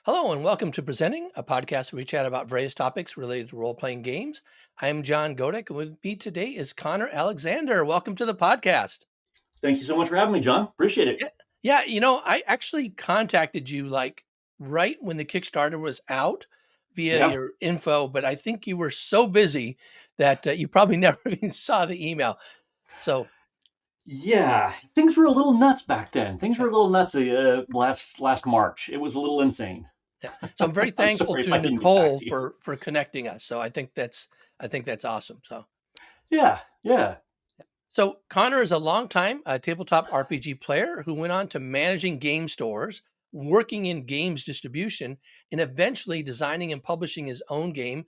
Hello and welcome to Presenting, a podcast where we chat about various topics related to role-playing games. I'm John Godek, and with me today is Connor Alexander. Welcome to the podcast. Thank you so much for having me, John. Appreciate it. Yeah, I actually contacted you like right when the Kickstarter was out via Yeah. your info, but I think you were so busy that you probably never even saw the email. So, Yeah, things were a little nuts back then. Things yeah, were a little nuts last March. It was a little insane. yeah. So I'm very I'm thankful sorry if to I didn't get back Nicole to you. for connecting us. So I think that's awesome. Yeah, yeah. So Connor is a longtime tabletop RPG player who went on to managing game stores, working in games distribution, and eventually designing and publishing his own game,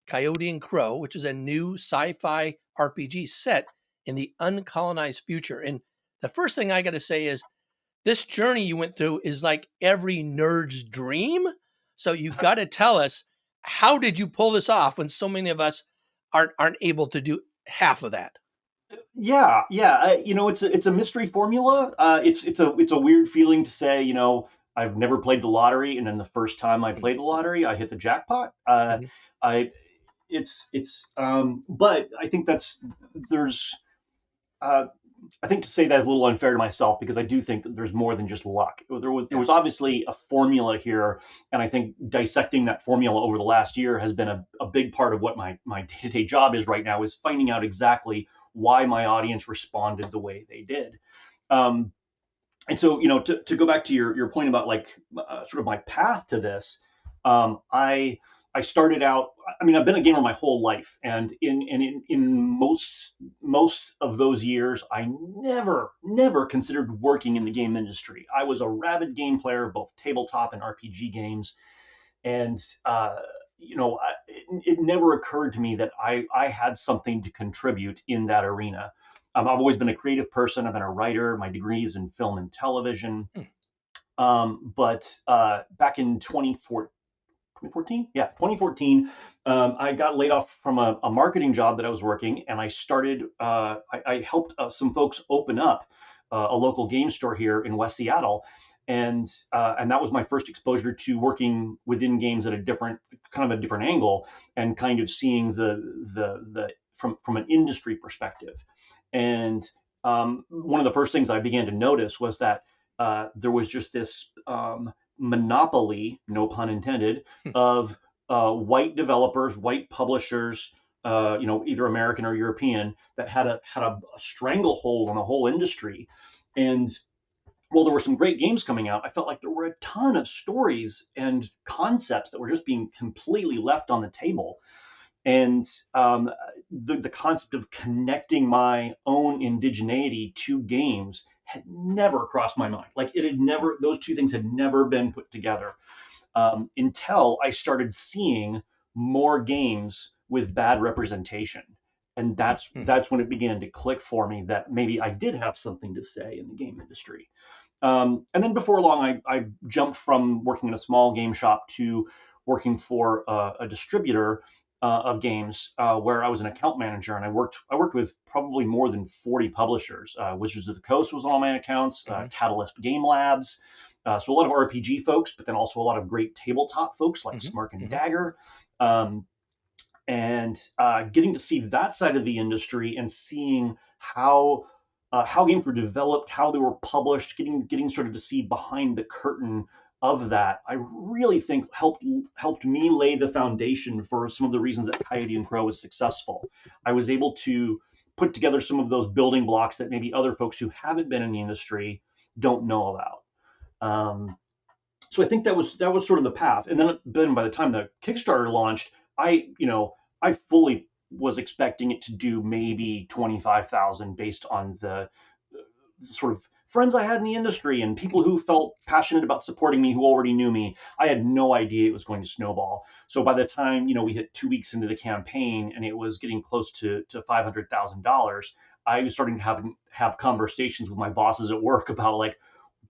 Coyote and Crow, which is a new sci-fi RPG set in the uncolonized future. And the first thing I got to say is this journey you went through is like every nerd's dream. So you got to tell us, how did you pull this off when so many of us aren't able to do half of that? Yeah. It's a mystery formula. It's a weird feeling to say. I've never played the lottery, and then the first time I played the lottery, I hit the jackpot. Mhm. I But I think there's uh, I think to say that is a little unfair to myself because I do think that there's more than just luck. There was Yeah. obviously a formula here, and I think dissecting that formula over the last year has been a big part of what my day-to-day job is right now, is finding out exactly why my audience responded the way they did. Um, and so, to go back to your point about like sort of my path to this, I started out. I mean, I've been a gamer my whole life, and in most of those years, I never considered working in the game industry. I was a rabid game player, both tabletop and RPG games, and it never occurred to me that I had something to contribute in that arena. I've always been a creative person. I've been a writer. My degree is in film and television. Hmm. But back in 2014, yeah, 2014, I got laid off from a marketing job that I was working, and I started. I helped some folks open up a local game store here in West Seattle, and that was my first exposure to working within games at a different angle, and kind of seeing the from an industry perspective. And one of the first things I began to notice was that there was just this monopoly, no pun intended, Hmm. of white developers, white publishers, either American or European, that had a stranglehold on the whole industry. And while there were some great games coming out, I felt like there were a ton of stories and concepts that were just being completely left on the table. And the concept of connecting my own indigeneity to games had never crossed my mind. Like it had never; those two things had never been put together until I started seeing more games with bad representation. And Hmm. that's Hmm. that's when it began to click for me that maybe I did have something to say in the game industry. And then before long, I jumped from working in a small game shop to working for a distributor of games, where I was an account manager, and I worked with probably more than 40 publishers. Wizards of the Coast was on all my accounts, Hmm. Catalyst Game Labs, so a lot of RPG folks, but then also a lot of great tabletop folks like Hmm. Smirk and Hmm. Dagger. Um, and Getting to see that side of the industry and seeing how games were developed, how they were published, getting sort of to see behind the curtain of that, I really think helped me lay the foundation for some of the reasons that Coyote and Crow was successful. I was able to put together some of those building blocks that maybe other folks who haven't been in the industry don't know about. So I think that was sort of the path. And then by the time the Kickstarter launched, I fully was expecting it to do maybe 25,000 based on the sort of friends I had in the industry and people who felt passionate about supporting me, who already knew me. I had no idea it was going to snowball. So by the time we hit 2 weeks into the campaign and it was getting close to $500,000, I was starting to have conversations with my bosses at work about, like,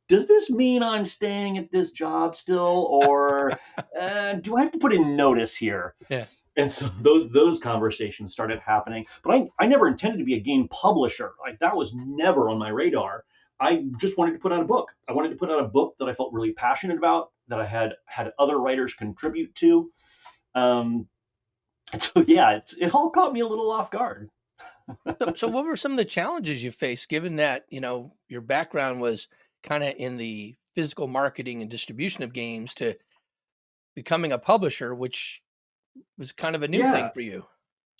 does this mean I'm staying at this job still, or do I have to put in notice here? Yeah. And so those conversations started happening. But I never intended to be a game publisher. Like that was never on my radar. I just wanted to put out a book. I wanted to put out a book that I felt really passionate about. that I had other writers contribute to. Um, and so yeah, it all caught me a little off guard. So what were some of the challenges you faced, given that your background was kind of in the physical marketing and distribution of games to becoming a publisher, which was kind of a new thing Yeah, for you?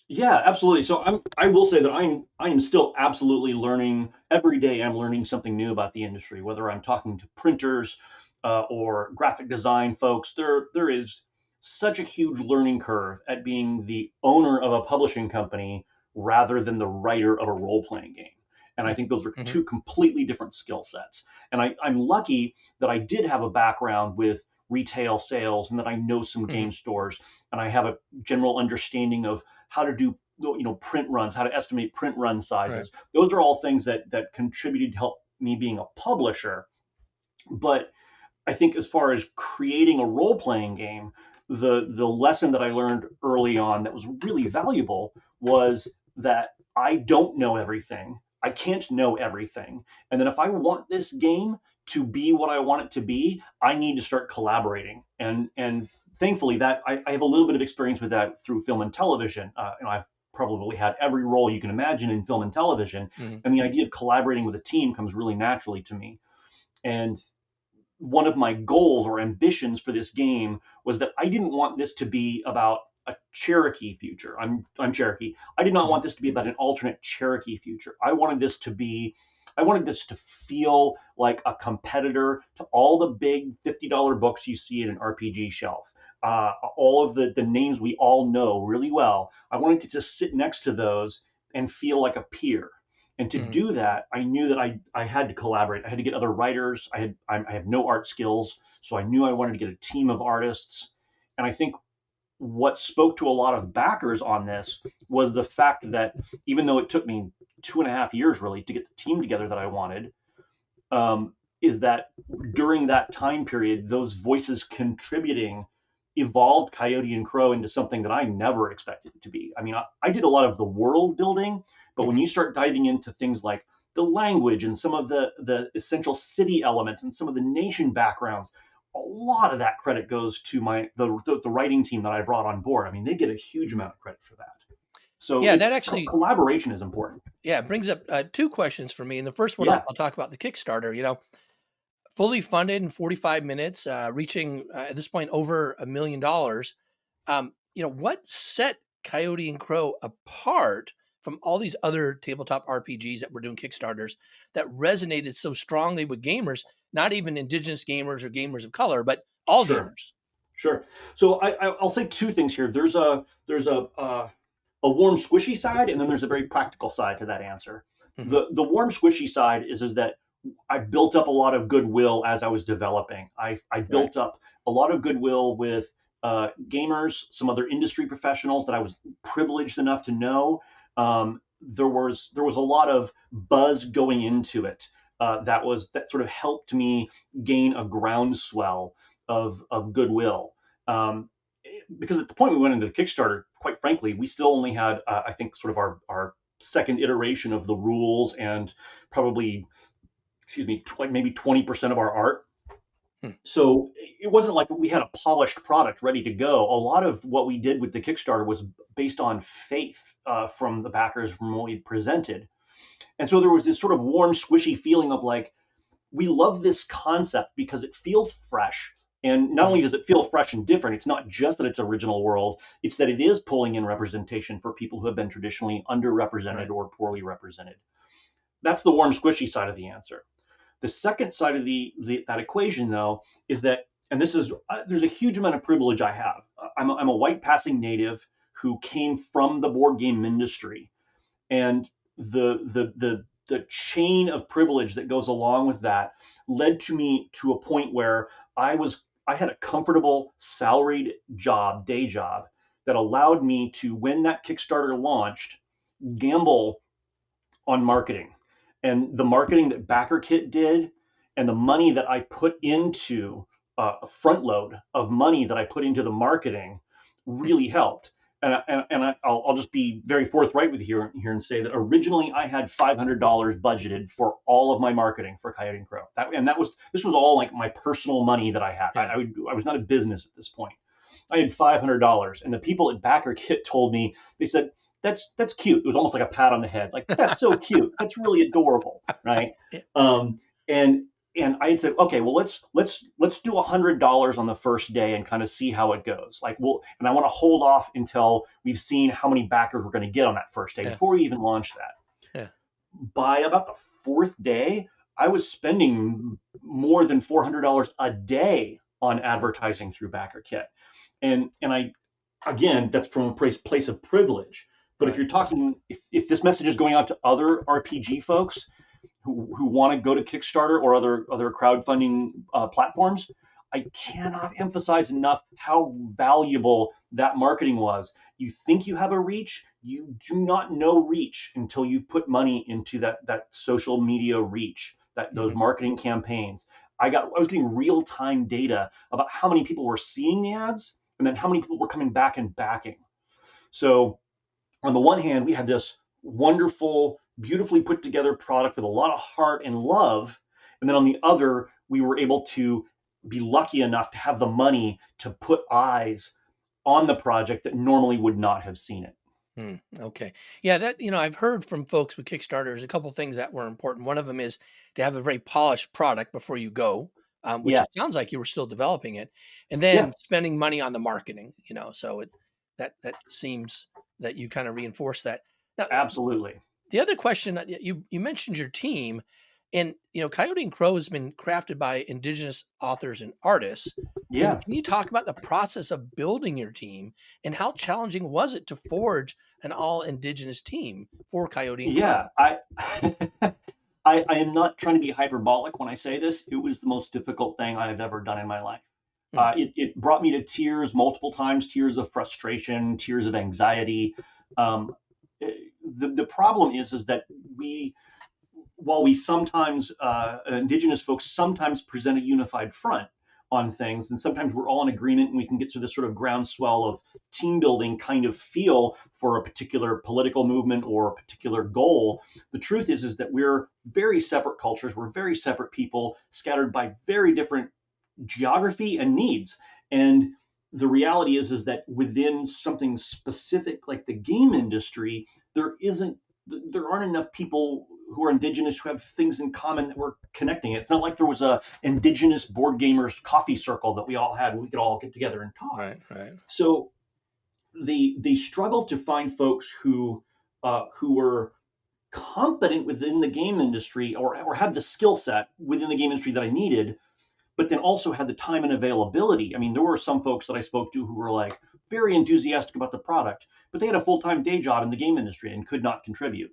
yeah, absolutely. So I will say that I am still absolutely learning every day. I'm learning something new about the industry, whether I'm talking to printers or graphic design folks. There is such a huge learning curve at being the owner of a publishing company rather than the writer of a role playing game. And I think Mhm, those are mhm, two completely different skill sets. And I'm lucky that I did have a background with retail sales and that I know some mhm. game stores and I have a general understanding of how to do print runs, how to estimate print run Right. sizes. Those are all things that contributed to help me being a publisher. But I think as far as creating a role playing game, the lesson that I learned early on that was really valuable was that I don't know everything. I can't know everything. And then if I want this game to be what I want it to be, I need to start collaborating. And thankfully that I have a little bit of experience with that through film and television. I've probably had every role you can imagine in film and television. Mhm, And the idea of collaborating with a team comes really naturally to me. And one of my goals or ambitions for this game was that I didn't want this to be about a Cherokee future. I'm Cherokee. I did not mhm, want this to be about an alternate Cherokee future. I wanted this to feel like a competitor to all the big $50 books you see at an RPG shelf. All of the names we all know really well. I wanted to just sit next to those and feel like a peer. And to mhm. do that, I knew that I had to collaborate. I had to get other writers. I have no art skills, so I knew I wanted to get a team of artists. And I think what spoke to a lot of backers on this was the fact that even though it took me 2.5 years really to get the team together that I wanted, is that during that time period, those voices contributing evolved Coyote and Crow into something that I never expected it to be. I mean, I did a lot of the world building, but when Mhm. you start diving into things like the language and some of the essential city elements and some of the nation backgrounds, a lot of that credit goes to the writing team that I brought on board. I mean, they get a huge amount of credit for that. So Yeah, that actually, collaboration is important. yeah, it brings up two questions for me. And the first one, Yeah, I'll talk about the Kickstarter. Fully funded in 45 minutes, reaching at this point over $1 million. What set Coyote and Crow apart from all these other tabletop RPGs that were doing Kickstarters that resonated so strongly with gamers, not even indigenous gamers or gamers of color, but all sure. gamers? Sure. So I'll say two things here. There's a warm squishy side, and then there's a very practical side to that answer. Hmm. The warm squishy side is that I built up a lot of goodwill as I was developing. I Right. built up a lot of goodwill with gamers, some other industry professionals that I was privileged enough to know. There was a lot of buzz going into it that sort of helped me gain a groundswell of goodwill. Um, because at the point we went into the Kickstarter, quite frankly, we still only had I think sort of our second iteration of the rules and probably excuse me maybe 20% of our art. Hmm. So it wasn't like we had a polished product ready to go. A lot of what we did with the Kickstarter was based on faith from the backers from what we presented, and so there was this sort of warm, squishy feeling of like we love this concept because it feels fresh. And not Hmm. only does it feel fresh and different, it's not just that it's original world, it's that it is pulling in representation for people who have been traditionally underrepresented Right. or poorly represented. That's the warm, squishy side of the answer. The second side of that equation, though, is that, and this is, there's a huge amount of privilege I have. I'm a white passing native who came from the board game industry and the chain of privilege that goes along with that led to me to a point where I had a comfortable salaried day job that allowed me to, when that Kickstarter launched, gamble on marketing. And the marketing that BackerKit did and the money that I put into a front load of money that I put into the marketing Hmm. really helped. I'll just be very forthright with you here and say that originally I had $500 budgeted for all of my marketing for Coyote and Crow. This was all like my personal money that I had. Yeah. I was not a business at this point. I had $500, and the people at BackerKit told me, they said, that's cute. It was almost like a pat on the head, like that's so cute. That's really adorable, right? Yeah. Um, and and I had said, okay, well let's do $100 on the first day and kind of see how it goes. And I want to hold off until we've seen how many backers we're going to get on that first day Yeah. before we even launch that. Yeah. By about the fourth day, I was spending more than $400 a day on advertising through BackerKit, and I, again, that's from a place of privilege. But if Right. you're talking, if this message is going out to other RPG folks who want to go to Kickstarter or other crowdfunding platforms, I cannot emphasize enough how valuable that marketing was. You think you have a reach, you do not know reach until you've put money into that social media reach, that those Hmm. marketing campaigns. I was getting real time data about how many people were seeing the ads and then how many people were coming back and backing. So on the one hand, we had this wonderful, beautifully put together product with a lot of heart and love. And then on the other, we were able to be lucky enough to have the money to put eyes on the project that normally would not have seen it. Okay. Yeah, that, I've heard from folks with Kickstarters a couple things that were important. One of them is to have a very polished product before you go, which Yeah, it sounds like you were still developing it, and yeah, then spending money on the marketing. So that seems that you kind of reinforce that. Now, absolutely. the other question that you mentioned your team, and Coyote and Crow has been crafted by indigenous authors and artists. And Yeah, can you talk about the process of building your team and how challenging was it to forge an all indigenous team for Coyote and Crow? yeah. I am not trying to be hyperbolic when I say this. It was the most difficult thing I have ever done in my life. Hmm. It brought me to tears multiple times, tears of frustration, tears of anxiety. Um, the problem is that we, while we sometimes indigenous folks sometimes present a unified front on things, and sometimes we're all in agreement and we can get to this sort of groundswell of team building kind of feel for a particular political movement or a particular goal. The truth is that we're very separate cultures, we're very separate people scattered by very different geography and needs. And the reality is that within something specific like the game industry, there aren't enough people who are indigenous who have things in common that we're connecting. It's not like there was a indigenous board gamers coffee circle that we all had. We could all get together and talk. Right, right. So the struggle to find folks who were competent within the game industry or had the skill set within the game industry that I needed, but then also had the time and availability. I mean, there were some folks that I spoke to who were like very enthusiastic about the product, but they had a full-time day job in the game industry and could not contribute.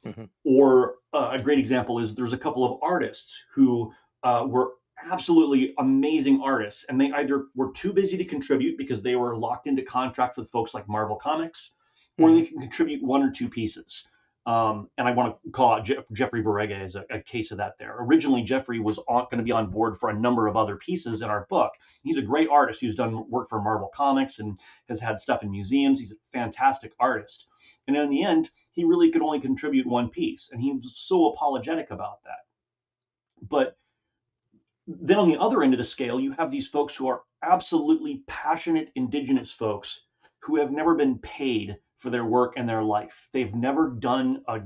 Hmm. Or a great example is there's a couple of artists who were absolutely amazing artists, and they either were too busy to contribute because they were locked into contract with folks like Marvel Comics, or Hmm. they can contribute one or two pieces. And I want to call out Jeffrey Verrega as a case of that there. Originally, Jeffrey was going to be on board for a number of other pieces in our book. He's a great artist who's done work for Marvel Comics and has had stuff in museums. He's a fantastic artist. And in the end, he really could only contribute one piece. And he was so apologetic about that. But then on the other end of the scale, you have these folks who are absolutely passionate indigenous folks who have never been paid for their work and their life. They've never done a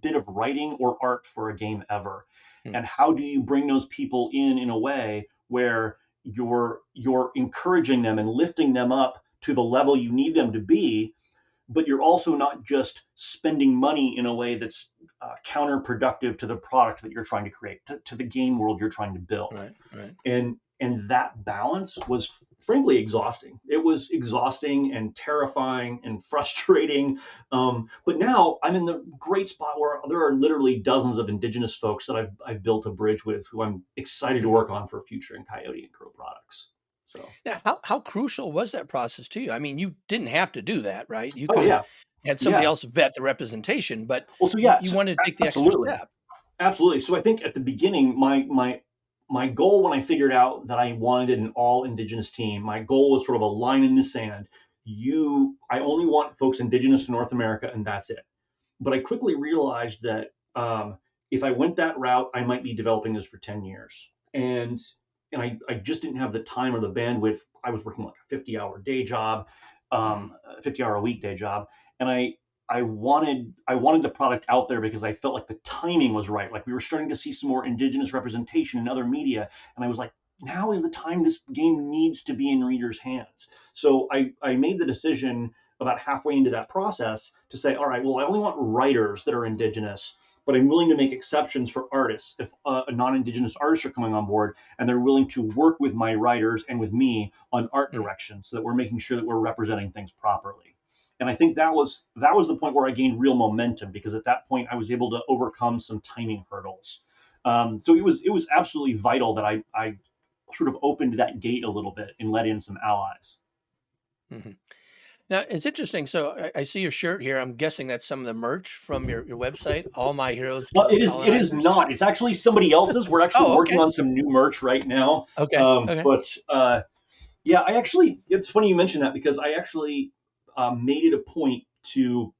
bit of writing or art for a game ever. Hmm. And how do you bring those people in a way where you're encouraging them and lifting them up to the level you need them to be, but you're also not just spending money in a way that's counterproductive to the product that you're trying to create, to the game world you're trying to build. Right, right. And that balance was frankly exhausting. It was exhausting and terrifying and frustrating. But now I'm in the great spot where there are literally dozens of indigenous folks that I've built a bridge with who I'm excited to Mhm. work on for future in Coyote and Crow products. So, Now, how crucial was that process to you? I mean, you didn't have to do that, right? You oh could have yeah, had somebody yeah. else vet the representation, but Well, so you yeah, you wanted to take the extra absolutely. step. Absolutely. So I think at the beginning, my goal when I figured out that I wanted an all indigenous team, my goal was sort of a line in the sand. I only want folks indigenous to North America, and that's it. But I quickly realized that if I went that route, I might be developing this for 10 years. And I just didn't have the time or the bandwidth. I was working like a 50-hour day job, Mhm. 50-hour a week day job, and I wanted the product out there because I felt like the timing was right. Like we were starting to see some more indigenous representation in other media, and I was like, now is the time this game needs to be in readers' hands. So I made the decision about halfway into that process to say, all right, well, I only want writers that are indigenous, but I'm willing to make exceptions for artists. If non-indigenous artists are coming on board and they're willing to work with my writers and with me on art Mhm. direction, so that we're making sure that we're representing things properly. And I think that was the point where I gained real momentum, because at that point I was able to overcome some timing hurdles. So it was absolutely vital that I sort of opened that gate a little bit and let in some allies. Mhm. Now it's interesting. So I see your shirt here. I'm guessing that's some of the merch from your website. All my heroes Well, kill it is colonizers. not. It's actually somebody else's. We're actually Oh, working okay, on some new merch right now. okay, Um, okay. but yeah, it's funny you mentioned that, because I actually made it a point to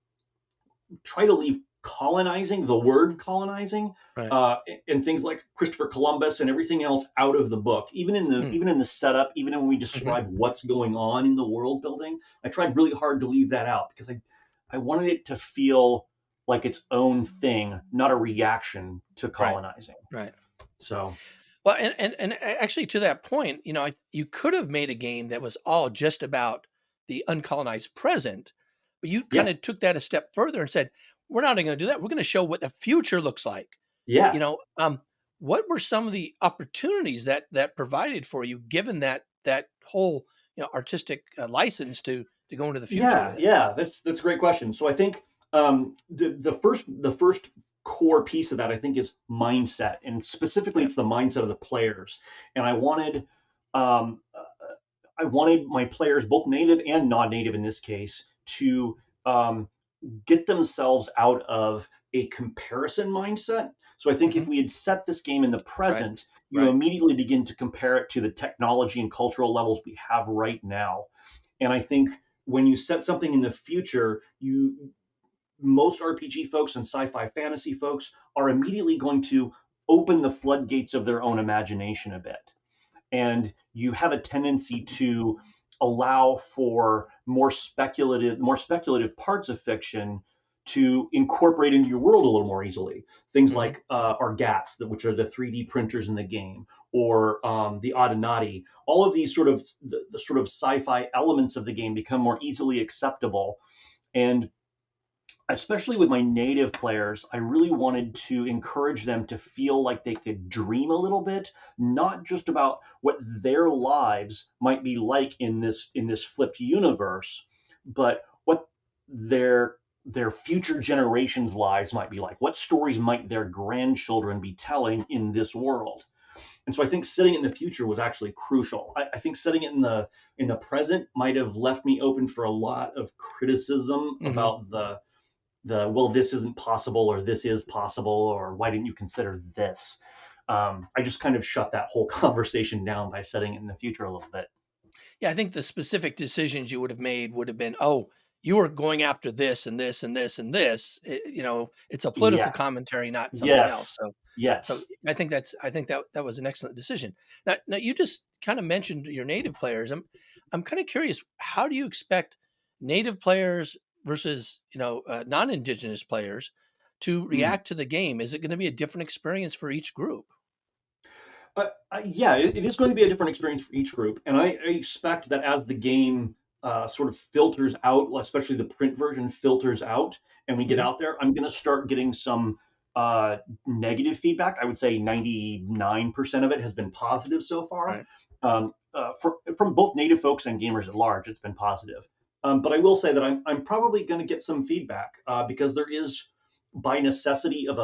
try to leave colonizing, the word colonizing, Right. uh, and things like Christopher Columbus and everything else out of the book, even in the Mm. even in the setup, even when we Mhm. describe what's going on in the world building. I tried really hard to leave that out, because I wanted it to feel like its own thing, not a reaction to Right. colonizing. Right. So Well, and actually to that point, you could have made a game that was all just about the uncolonized present, but you kind yeah, of took that a step further and said, "We're not going to do that. We're going to show what the future looks like." yeah. You know, what were some of the opportunities that provided for you, given that whole artistic license to go into the future Yeah, with it? yeah, that's a great question. So I think the first core piece of that, I think, is mindset, and specifically Yeah. it's the mindset of the players. And um, uh, I wanted my players, both native and non-native in this case, to um, get themselves out of a comparison mindset. So I think if Hmm. we had set this game in the Right. present, you Right. immediately begin to compare it to the technology and cultural levels we have right now. And I think when you set something in the future, you most RPG folks and sci-fi fantasy folks are immediately going to open the floodgates of their own imagination a bit. And you have a tendency to allow for more speculative parts of fiction to incorporate into your world a little more easily. Things Hmm. like our GATs, which are the 3D printers in the game, or the Audinati. All of these the sort of sci-fi elements of the game become more easily acceptable. And especially with my native players, I really wanted to encourage them to feel like they could dream a little bit, not just about what their lives might be like in this flipped universe, but what their their future generations' lives might be like. What stories might their grandchildren be telling in this world? And so I think setting it in the future was actually crucial. I think setting it in the present might have left me open for a lot of criticism Hmm. about the well, this isn't possible, or this is possible, or why didn't you consider this. I just kind of shut that whole conversation down by setting it in the future a little bit. Yeah, I think the specific decisions you would have made would have been, oh, you were going after this and this and this and this. It's a political Yeah. commentary, not something else. Yes. So Yes. I think that was an excellent decision. Now you just kind of mentioned your native players. I'm kind of curious. How do you expect native players versus non-indigenous players to Mm. react to the game? Is it going to be a different experience for each group? Yeah, it is going to be a different experience for each group, and I expect that as the game sort of filters out, especially the print version filters out, and we get Hmm. out there, I'm going to start getting some uh, negative feedback. I would say 99% of it has been positive so far, Right. from both native folks and gamers at large. It's been positive, but I will say that I'm probably going to get some feedback because there is, by necessity of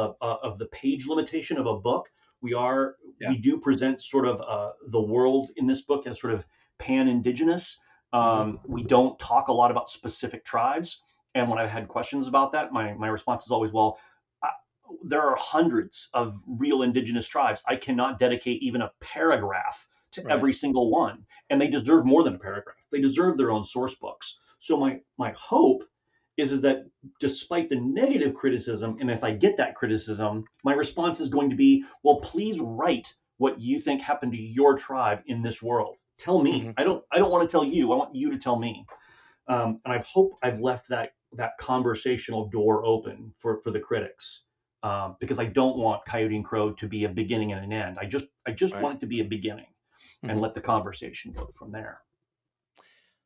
the page limitation of a book, Yeah. we do present sort of the world in this book as sort of pan-indigenous. Hmm. We don't talk a lot about specific tribes, and when I've had questions about that, my response is always, well, uh, there are hundreds of real indigenous tribes. I cannot dedicate even a paragraph to Right. every single one, and they deserve more than a paragraph. They deserve their own source books. So my hope is that despite the negative criticism, and if I get that criticism, my response is going to be, well, please write what you think happened to your tribe in this world. Tell me. Hmm. I don't want to tell you. I want you to tell me. And I hope I've left that conversational door open for the critics, because I don't want Coyote and Crow to be a beginning and an end. I just Right. want it to be a beginning, and Hmm. let the conversation go from there.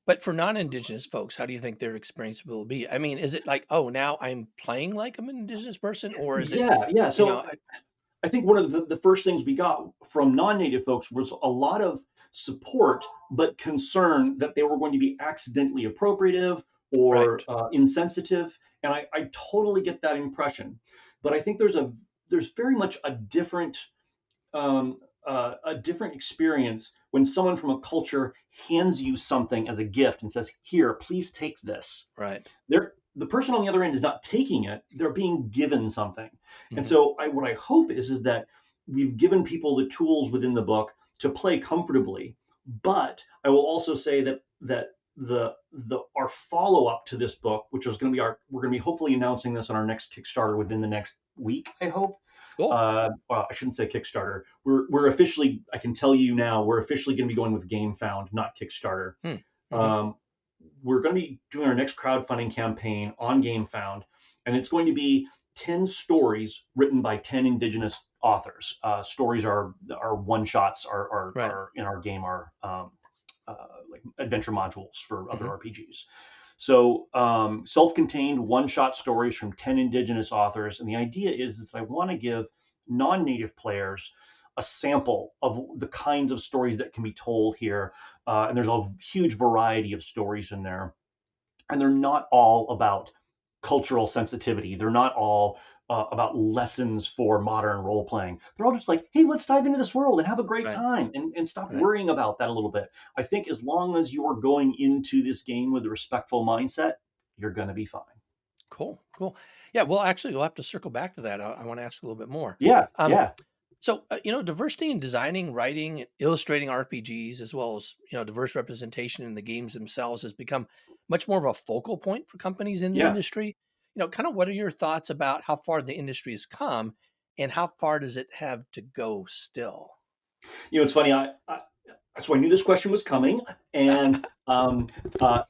But for non-indigenous folks, how do you think their experience will be? I mean, is it like, oh, now I'm playing like I'm an indigenous person, or is it, Yeah, yeah. you know, So I think one of the first things we got from non-native folks was a lot of support, but concern that they were going to be accidentally appropriative or right, insensitive, and I totally get that impression. But I think there's very much a different experience when someone from a culture hands you something as a gift and says, "Here, please take this." right, The person on the other end is not taking it; they're being given something. And hmm, so, what I hope is that we've given people the tools within the book to play comfortably. But I will also say that the our follow up to this book, which is going to be we're going to be hopefully announcing this on our next Kickstarter within the next week. I hope. cool, Well, I shouldn't say Kickstarter. We're officially. I can tell you now. We're officially going to be going with GameFound, not Kickstarter. hmm, hmm, Um, we're going to be doing our next crowdfunding campaign on GameFound, and it's going to be 10 stories written by 10 indigenous authors. Stories are one shots, right, are in our game are uh, like adventure modules for other hmm, RPGs. So self-contained one-shot stories from 10 indigenous authors, and the idea is that I want to give non-native players a sample of the kinds of stories that can be told here, and there's a huge variety of stories in there, and they're not all about cultural sensitivity. They're not all about lessons for modern role playing. They're all just like, hey, let's dive into this world and have a great right, time, and stop right. worrying about that a little bit. I think as long as you're going into this game with a respectful mindset, you're going to be fine. Cool, cool. Yeah, well, actually, we'll have to circle back to that. I want to ask a little bit more. Yeah, Um, yeah. so, diversity in designing, writing, and illustrating RPGs, as well as diverse representation in the games themselves, has become much more of a focal point for companies in the Yeah. industry. Kind of what are your thoughts about how far the industry has come, and how far does it have to go still? It's funny. So I knew this question was coming, and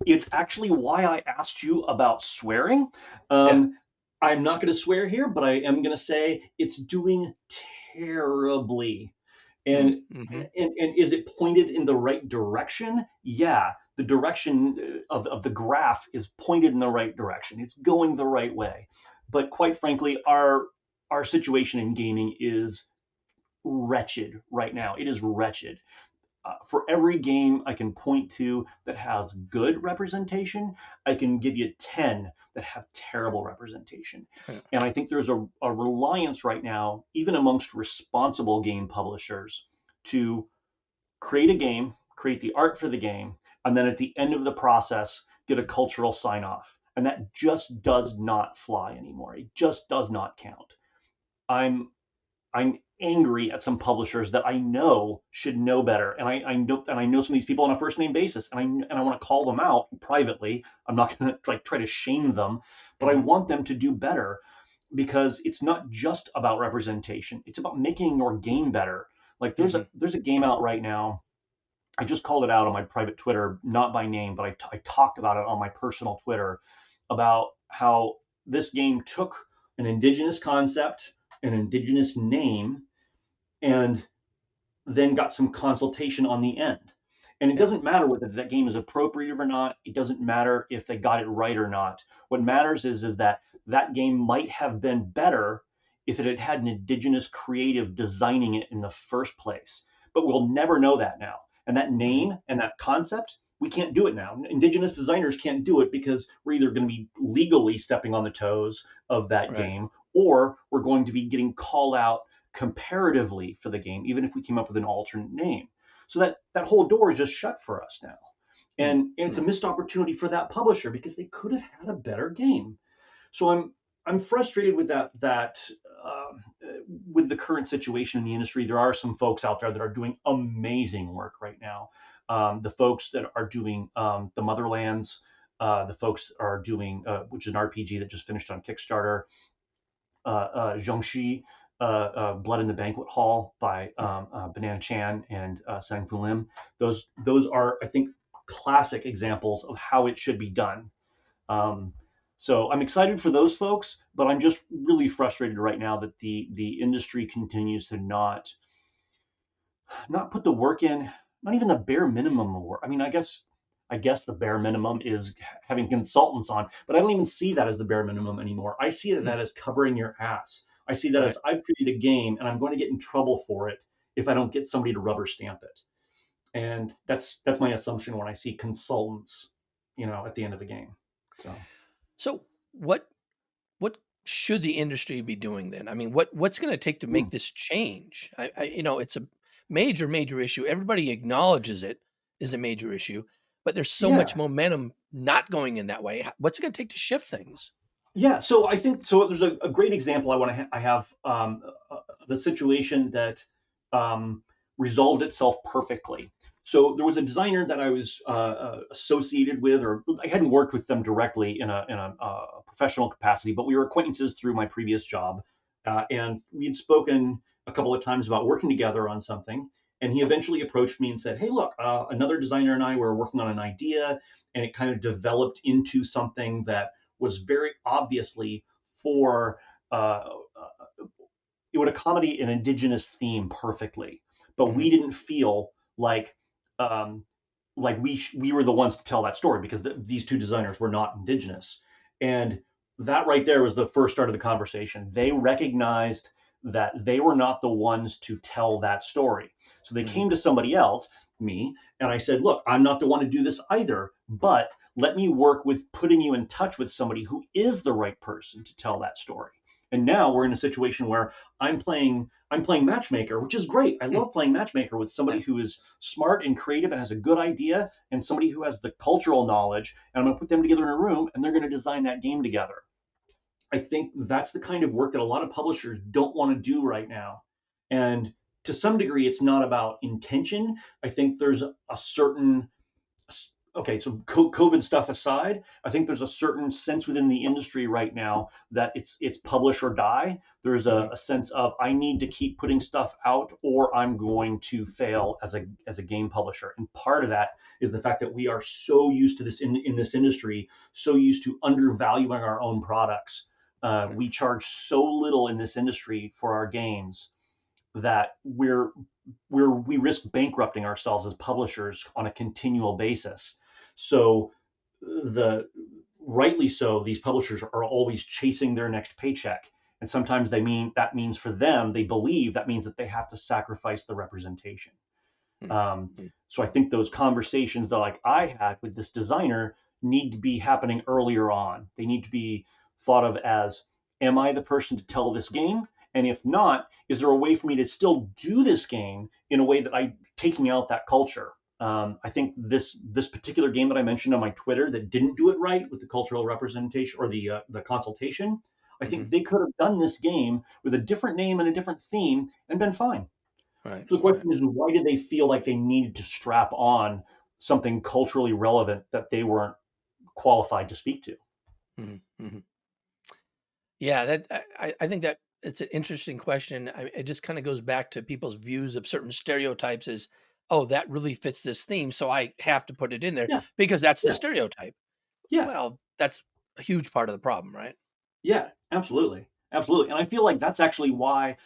it's actually why I asked you about swearing. Yeah. Um, I'm not going to swear here, but I am going to say it's doing terribly. Mm, And, hmm. and is it pointed in the right direction? Yeah, the direction of the graph is pointed in the right direction. It's going the right way. But quite frankly, our situation in gaming is wretched right now. It is wretched. For every game I can point to that has good representation, I can give you 10 that have terrible representation. Yeah. And I think there's a reliance right now, even amongst responsible game publishers, to create a game, create the art for the game, and then at the end of the process, get a cultural sign off. And that just does not fly anymore. It just does not count. I'm I'm angry at some publishers that I know should know better, and I know some of these people on a first name basis, and I want to call them out privately. I'm not going to like try to shame them, but I Hmm. want them to do better, because it's not just about representation. It's about making your game better. Like Hmm. there's a game out right now. I just called it out on my private Twitter, not by name, but I talked about it on my personal Twitter about how this game took an indigenous concept, an indigenous name, and then got some consultation on the end. And it Yeah. doesn't matter whether that game is appropriate or not. It doesn't matter if they got it right or not. What matters is that that game might have been better if it had had an indigenous creative designing it in the first place. But we'll never know that now. And that Hmm. name and that concept, we can't do it now. Indigenous designers can't do it because we're either going to be legally stepping on the toes of that Right. game, or we're going to be getting called out comparatively for the game, even if we came up with an alternate name. So that whole door is just shut for us now. Mm, And it's a mm, missed opportunity for that publisher because they could have had a better game. So I'm frustrated with with the current situation in the industry. There are some folks out there that are doing amazing work right now. The folks that are doing the Motherlands The folks are doing, which is an RPG that just finished on Kickstarter, Zhongxi, Blood in the Banquet Hall by Mm. Banana Chan and Sang Fu Lim. Those are, I think, classic examples of how it should be done. Um, so I'm excited for those folks, but I'm just really frustrated right now that the industry continues to not put the work in, not even the bare minimum of work. I mean, I guess the bare minimum is having consultants on, but I don't even see that as the bare minimum anymore. I see Mm. that as covering your ass. I see that Right. as I've created a game and I'm going to get in trouble for it if I don't get somebody to rubber stamp it. And that's my assumption when I see consultants, at the end of the game. So So what should the industry be doing then? I mean, what's going to take to hmm, make this change? It's a major issue. Everybody acknowledges it is a major issue, but there's so much yeah. momentum not going in that way. What's it going to take to shift things? Yeah, so I think so. There's a great example. I have the situation that resolved itself perfectly. So there was a designer that I was associated with, or I hadn't worked with them directly in a professional capacity, but we were acquaintances through my previous job, and we had spoken a couple of times about working together on something. And he eventually approached me and said, "Hey, look, another designer and I were working on an idea, and it kind of developed into something that." Was very obviously for it would accommodate an indigenous theme perfectly, but Hmm. we didn't feel um, like we were the ones to tell that story because these two designers were not indigenous, and that right there was the first start of the conversation. They recognized that they were not the ones to tell that story, so they Hmm. came to somebody else, me, and I said, "Look, I'm not the one to do this either, but let me work with putting you in touch with somebody who is the right person to tell that story." And now we're in a situation where I'm playing matchmaker, which is great. I Mm. love playing matchmaker with somebody Yeah. who is smart and creative and has a good idea, and somebody who has the cultural knowledge. And I'm going to put them together in a room, and they're going to design that game together. I think that's the kind of work that a lot of publishers don't want to do right now. And to some degree, it's not about intention. I think there's a certain okay, so COVID stuff aside, I think there's a certain sense within the industry right now that it's publish or die. There's a, Hmm. a sense of I need to keep putting stuff out, or I'm going to fail as a game publisher. And part of that is the fact that we are so used to this in this industry, so used to undervaluing our own products. Right. We charge so little in this industry for our games that we risk bankrupting ourselves as publishers on a continual basis. So the rightly so, these publishers are always chasing their next paycheck. And sometimes that means for them, they believe that means that they have to sacrifice the representation. Mm. Um, Mm. so I think those conversations that like I had with this designer need to be happening earlier on. They need to be thought of as, am I the person to tell this game? And if not, is there a way for me to still do this game in a way that I taking out that culture? I think this particular game that I mentioned on my Twitter that didn't do it right with the cultural representation or the consultation. I think Hmm. they could have done this game with a different name and a different theme and been fine. Right. So the Right. question is, why did they feel like they needed to strap on something culturally relevant that they weren't qualified to speak to? Hmm. Hmm. Yeah, that I think that it's an interesting question. It just kind of goes back to people's views of certain stereotypes as, oh, that really fits this theme, so I have to put it in there Yeah, because that's the yeah, stereotype. yeah, Well, that's a huge part of the problem, right? yeah, absolutely, absolutely. And I feel like that's actually why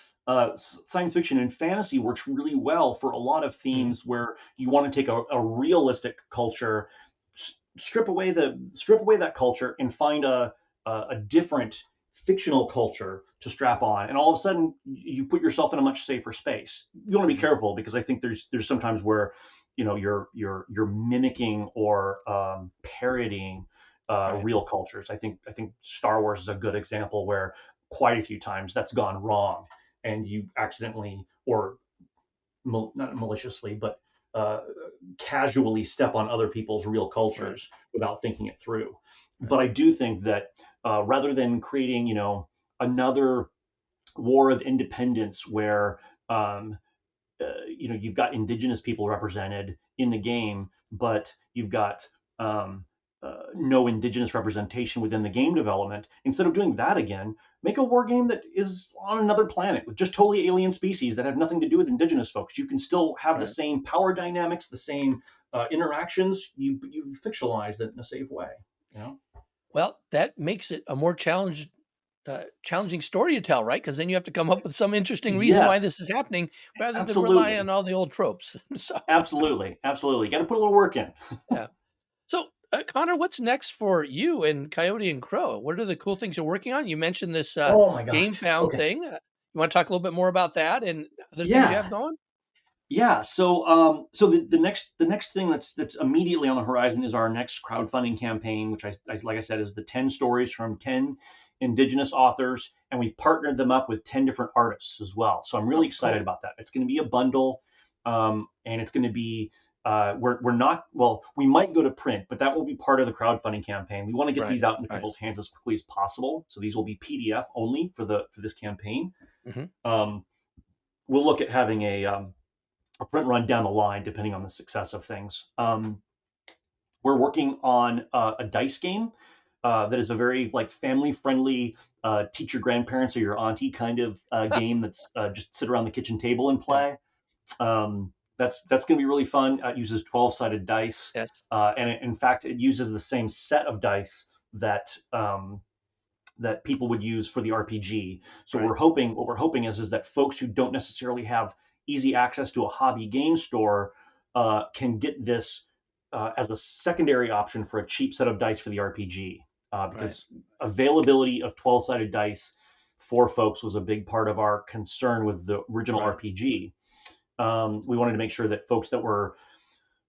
science fiction and fantasy works really well for a lot of Hmm. themes where you want to take a realistic culture, strip away that culture, and find a different fictional culture to strap on, and all of a sudden you put yourself in a much safer space. You want to be Hmm. careful because I think there's sometimes where you're mimicking or parodying Right. real cultures. I think Star Wars is a good example where quite a few times that's gone wrong, and you accidentally or not maliciously, but uh, casually step on other people's real Right. cultures without thinking it through. Right. But I do think that rather than creating, another war of independence where you've got indigenous people represented in the game, but you've got no indigenous representation within the game development. Instead of doing that again, make a war game that is on another planet with just totally alien species that have nothing to do with indigenous folks. You can still have the Right. same power dynamics, the same interactions. You fictionalize it in a safe way. You know? Well, that makes it a more challenging story to tell, right? Because then you have to come up with some interesting reason why Yes, this is happening rather than rely on absolutely, all the old tropes. So, absolutely, absolutely. Got to put a little work in. yeah. So, Connor, what's next for you and Coyote and Crow? What are the cool things you're working on? You mentioned this Oh my game gosh. found Okay. thing. You want to talk a little bit more about that and other things you Yeah. have going? Yeah, so the next thing that's immediately on the horizon is our next crowdfunding campaign, which like I said is the 10 stories from 10 indigenous authors, and we've partnered them up with 10 different artists as well. So I'm really Oh, excited cool. about that. It's going to be a bundle, and it's going to be we're not well, we might go to print, but that will be part of the crowdfunding campaign. We want to get Right. these out into Right. people's hands as quickly as possible. So these will be PDF only for this campaign. Hmm. Um, we'll look at having a print run down the line, depending on the success of things. We're working on a dice game that is a very like family friendly teach your grandparents or your auntie kind of game that's just sit around the kitchen table and Yeah. play. That's going to be really fun. It uses 12-sided dice, Yes. and in fact, it uses the same set of dice that people would use for the RPG. So Right. what we're hoping is that folks who don't necessarily have easy access to a hobby game store can get this as a secondary option for a cheap set of dice for the RPG. Right. Because availability of 12-sided dice for folks was a big part of our concern with the original Right. RPG. We wanted to make sure that folks that were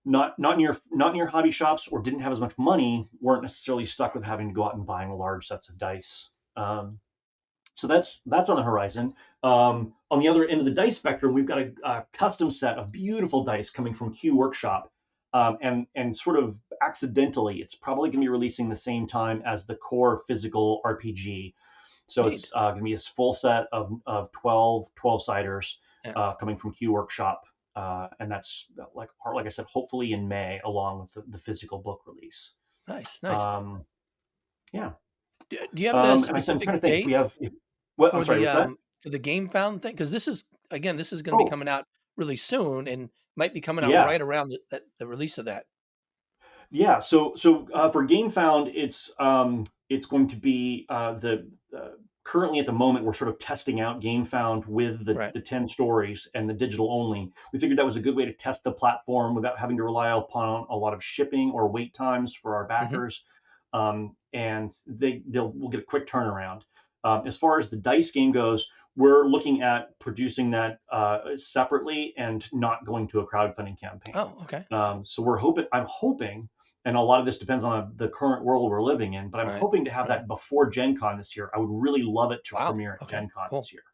not near hobby shops or didn't have as much money weren't necessarily stuck with having to go out and buying large sets of dice. So that's on the horizon. On the other end of the dice spectrum, we've got a custom set of beautiful dice coming from Q Workshop, and sort of accidentally, it's probably going to be releasing the same time as the core physical RPG. So it's Neat. going to be this full set of 12 siders Yeah. coming from Q Workshop. And that's like I said, hopefully in May, along with the physical book release. Nice. Nice. Um, yeah. Do you have the And I said, I'm specific trying to think if we date have. What? I'm for sorry. What's that? the game found thing? Because this is again, this is going to be Oh, coming out really soon and might be coming out yeah. right around the release of that. Yeah, so for GameFound, it's going to be currently at the moment we're sort of testing out GameFound with Right. the 10 stories and the digital only. We figured that was a good way to test the platform without having to rely upon a lot of shipping or wait times for our Hmm. backers, and we'll get a quick turnaround. As far as the dice game goes, we're looking at producing that separately and not going to a crowdfunding campaign. Oh, okay. So I'm hoping, and a lot of this depends on the current world we're living in, but I'm Right. hoping to have Right. that before Gen Con this year. I would really love it to Wow. premiere at Okay. Gen Con Cool. this year.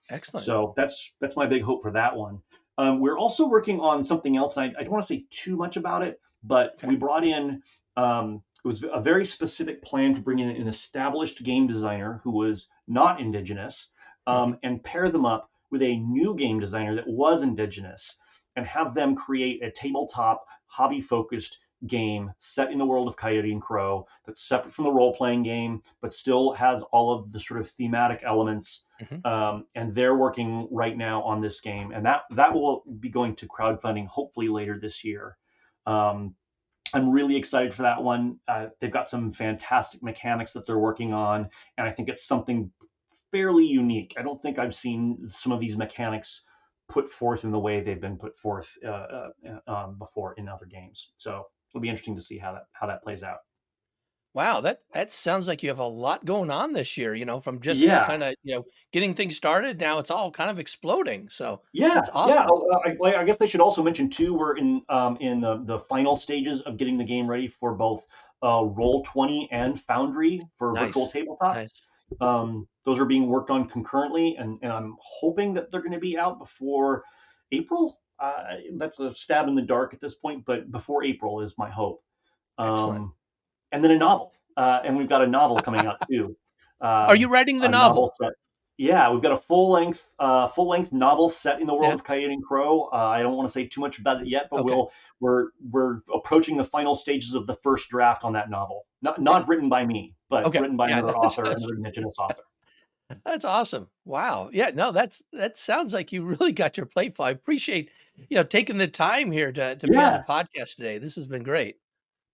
Excellent. So that's my big hope for that one. We're also working on something else, and I don't want to say too much about it, but we Okay. brought in it was a very specific plan to bring in an established game designer who was not indigenous, Hmm. and pair them up with a new game designer that was indigenous, and have them create a tabletop hobby focused game set in the world of Coyote and Crow that's separate from the role playing game, but still has all of the sort of thematic elements. Hmm. And they're working right now on this game, and that will be going to crowdfunding hopefully later this year. Um, I'm really excited for that one. They've got some fantastic mechanics that they're working on, and I think it's something fairly unique. I don't think I've seen some of these mechanics put forth in the way they've been put forth before in other games. So it'll be interesting to see how that plays out. Wow, that sounds like you have a lot going on this year, from just Yeah, kinda, getting things started, now it's all kind of exploding, so yeah, that's yeah. awesome. I guess they should also mention too. We're in the final stages of getting the game ready for both Roll20 and Foundry for virtual Nice. tabletop. Nice. Those are being worked on concurrently, and I'm hoping that they're going to be out before April. That's a stab in the dark at this point, but before April is my hope. Excellent. Um, and then a novel, and we've got a novel coming out too. Are you writing the A novel novel? set. Yeah, we've got a full length novel set in the world Yeah. of Coyote and Crow. I don't want to say too much about it yet, but Okay. we're approaching the final stages of the first draft on that novel. Yeah. Not written by me, but Okay. written by Yeah. another author, another indigenous author. That's awesome. Wow. Yeah. No, that sounds like you really got your plate full. I appreciate taking the time here to be on the Yeah. podcast today. This has been great.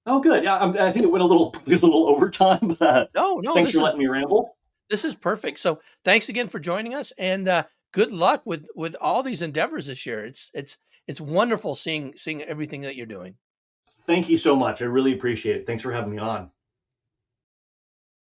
Oh, good. Yeah, I think it went a little a little overtime, but No, no, thanks for letting me ramble. this is perfect. So thanks again for joining us, and good luck with all these endeavors this year. It's wonderful seeing everything that you're doing. Thank you so much. I really appreciate it. Thanks for having me on.